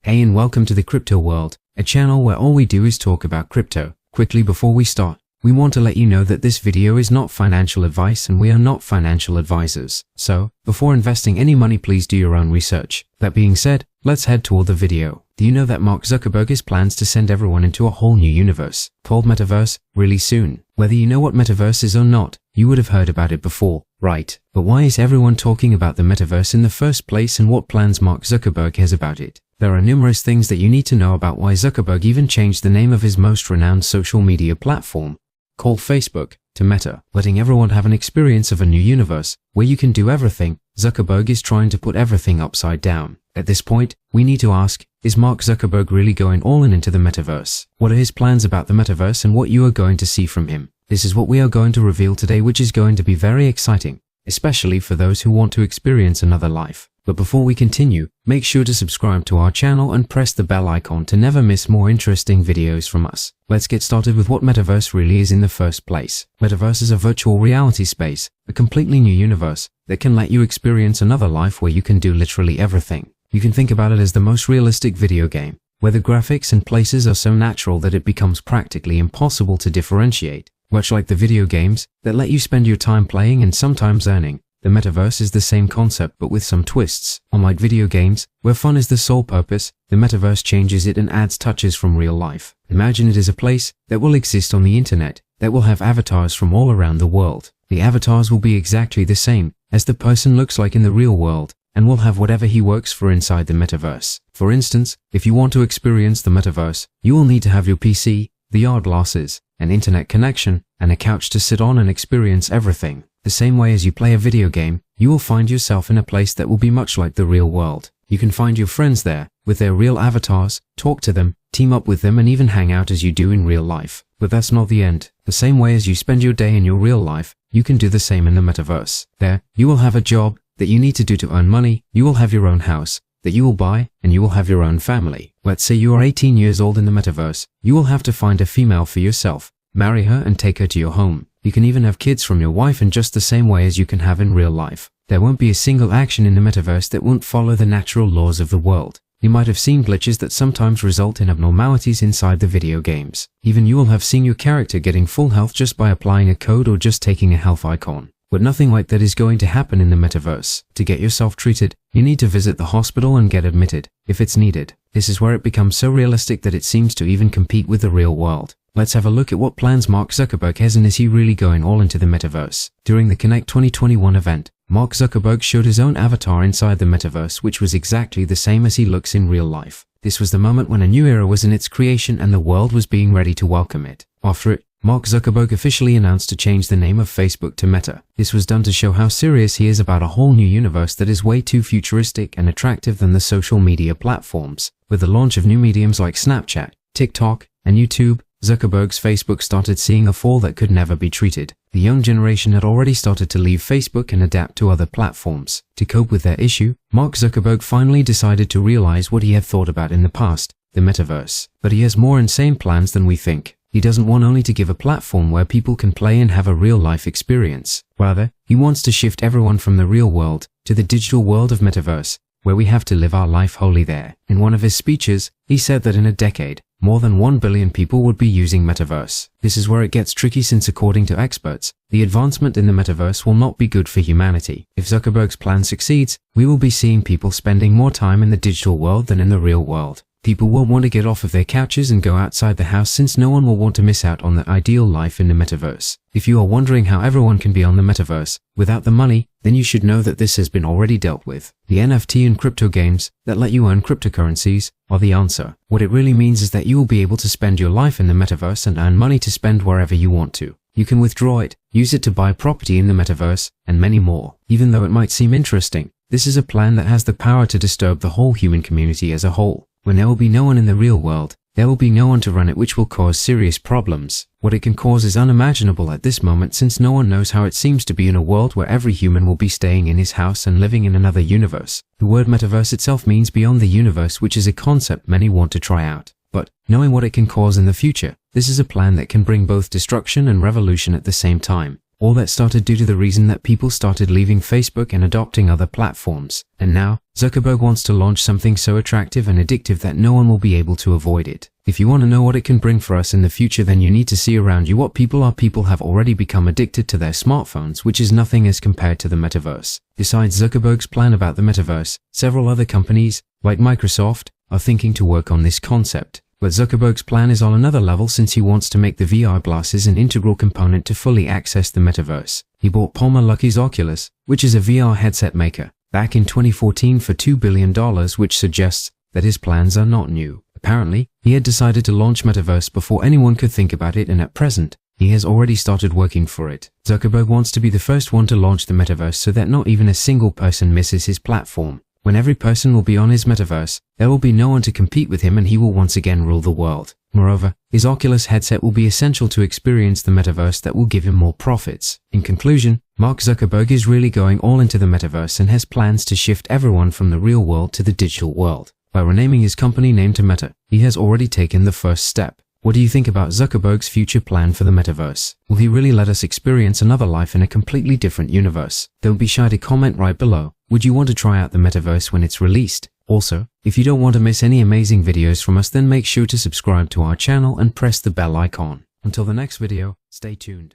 Hey and welcome to the Crypto World, a channel where all we do is talk about crypto. Quickly before we start, we want to let you know that this video is not financial advice and we are not financial advisors. So, before investing any money, please do your own research. That being said, let's head toward the video. Do you know that Mark Zuckerberg has plans to send everyone into a whole new universe, called Metaverse, really soon? Whether you know what Metaverse is or not, you would have heard about it before, right? But why is everyone talking about the Metaverse in the first place and what plans Mark Zuckerberg has about it? There are numerous things that you need to know about why Zuckerberg even changed the name of his most renowned social media platform, called Facebook, to Meta, letting everyone have an experience of a new universe, where you can do everything. Zuckerberg is trying to put everything upside down. At this point, we need to ask, is Mark Zuckerberg really going all in into the Metaverse? What are his plans about the Metaverse and what you are going to see from him? This is what we are going to reveal today, which is going to be very exciting, especially for those who want to experience another life. But before we continue, make sure to subscribe to our channel and press the bell icon to never miss more interesting videos from us. Let's get started with what Metaverse really is in the first place. Metaverse is a virtual reality space, a completely new universe that can let you experience another life where you can do literally everything. You can think about it as the most realistic video game, where the graphics and places are so natural that it becomes practically impossible to differentiate. Much like the video games that let you spend your time playing and sometimes earning, the Metaverse is the same concept but with some twists. Unlike video games, where fun is the sole purpose, the Metaverse changes it and adds touches from real life. Imagine it as a place that will exist on the internet, that will have avatars from all around the world. The avatars will be exactly the same as the person looks like in the real world, and will have whatever he works for inside the Metaverse. For instance, if you want to experience the Metaverse, you will need to have your PC, VR glasses, an internet connection, and a couch to sit on and experience everything. The same way as you play a video game, you will find yourself in a place that will be much like the real world. You can find your friends there, with their real avatars, talk to them, team up with them and even hang out as you do in real life. But that's not the end. The same way as you spend your day in your real life, you can do the same in the Metaverse. There, you will have a job that you need to do to earn money, you will have your own house that you will buy, and you will have your own family. Let's say you are 18 years old in the Metaverse. You will have to find a female for yourself, marry her and take her to your home. You can even have kids from your wife in just the same way as you can have in real life. There won't be a single action in the Metaverse that won't follow the natural laws of the world. You might have seen glitches that sometimes result in abnormalities inside the video games. Even you will have seen your character getting full health just by applying a code or just taking a health icon. But nothing like that is going to happen in the Metaverse. To get yourself treated, you need to visit the hospital and get admitted, if it's needed. This is where it becomes so realistic that it seems to even compete with the real world. Let's have a look at what plans Mark Zuckerberg has and is he really going all into the Metaverse. During the Connect 2021 event, Mark Zuckerberg showed his own avatar inside the Metaverse, which was exactly the same as he looks in real life. This was the moment when a new era was in its creation and the world was being ready to welcome it. After it, Mark Zuckerberg officially announced to change the name of Facebook to Meta. This was done to show how serious he is about a whole new universe that is way too futuristic and attractive than the social media platforms. With the launch of new mediums like Snapchat, TikTok, and YouTube, Zuckerberg's Facebook started seeing a fall that could never be treated. The young generation had already started to leave Facebook and adapt to other platforms. To cope with their issue, Mark Zuckerberg finally decided to realize what he had thought about in the past, the Metaverse. But he has more insane plans than we think. He doesn't want only to give a platform where people can play and have a real-life experience. Rather, he wants to shift everyone from the real world to the digital world of Metaverse, where we have to live our life wholly there. In one of his speeches, he said that in a decade, more than 1 billion people would be using Metaverse. This is where it gets tricky since according to experts, the advancement in the Metaverse will not be good for humanity. If Zuckerberg's plan succeeds, we will be seeing people spending more time in the digital world than in the real world. People won't want to get off of their couches and go outside the house since no one will want to miss out on the ideal life in the Metaverse. If you are wondering how everyone can be on the Metaverse without the money, then you should know that this has been already dealt with. The NFT and crypto games that let you earn cryptocurrencies are the answer. What it really means is that you will be able to spend your life in the Metaverse and earn money to spend wherever you want to. You can withdraw it, use it to buy property in the Metaverse, and many more. Even though it might seem interesting, this is a plan that has the power to disturb the whole human community as a whole. When there will be no one in the real world, there will be no one to run it, which will cause serious problems. What it can cause is unimaginable at this moment since no one knows how it seems to be in a world where every human will be staying in his house and living in another universe. The word Metaverse itself means beyond the universe, which is a concept many want to try out. But, knowing what it can cause in the future, this is a plan that can bring both destruction and revolution at the same time. All that started due to the reason that people started leaving Facebook and adopting other platforms. And now, Zuckerberg wants to launch something so attractive and addictive that no one will be able to avoid it. If you want to know what it can bring for us in the future, then you need to see around you what people are. People have already become addicted to their smartphones, which is nothing as compared to the Metaverse. Besides Zuckerberg's plan about the Metaverse, several other companies, like Microsoft, are thinking to work on this concept. But Zuckerberg's plan is on another level, since he wants to make the VR glasses an integral component to fully access the Metaverse. He bought Palmer Luckey's Oculus, which is a VR headset maker, back in 2014 for $2 billion, which suggests that his plans are not new. Apparently, he had decided to launch Metaverse before anyone could think about it, and at present, he has already started working for it. Zuckerberg wants to be the first one to launch the Metaverse so that not even a single person misses his platform. When every person will be on his Metaverse, there will be no one to compete with him, and he will once again rule the world. Moreover, his Oculus headset will be essential to experience the Metaverse that will give him more profits. In conclusion, Mark Zuckerberg is really going all into the Metaverse and has plans to shift everyone from the real world to the digital world. By renaming his company name to Meta, he has already taken the first step. What do you think about Zuckerberg's future plan for the Metaverse? Will he really let us experience another life in a completely different universe? Don't be shy to comment right below. Would you want to try out the Metaverse when it's released? Also, if you don't want to miss any amazing videos from us, then make sure to subscribe to our channel and press the bell icon. Until the next video, stay tuned.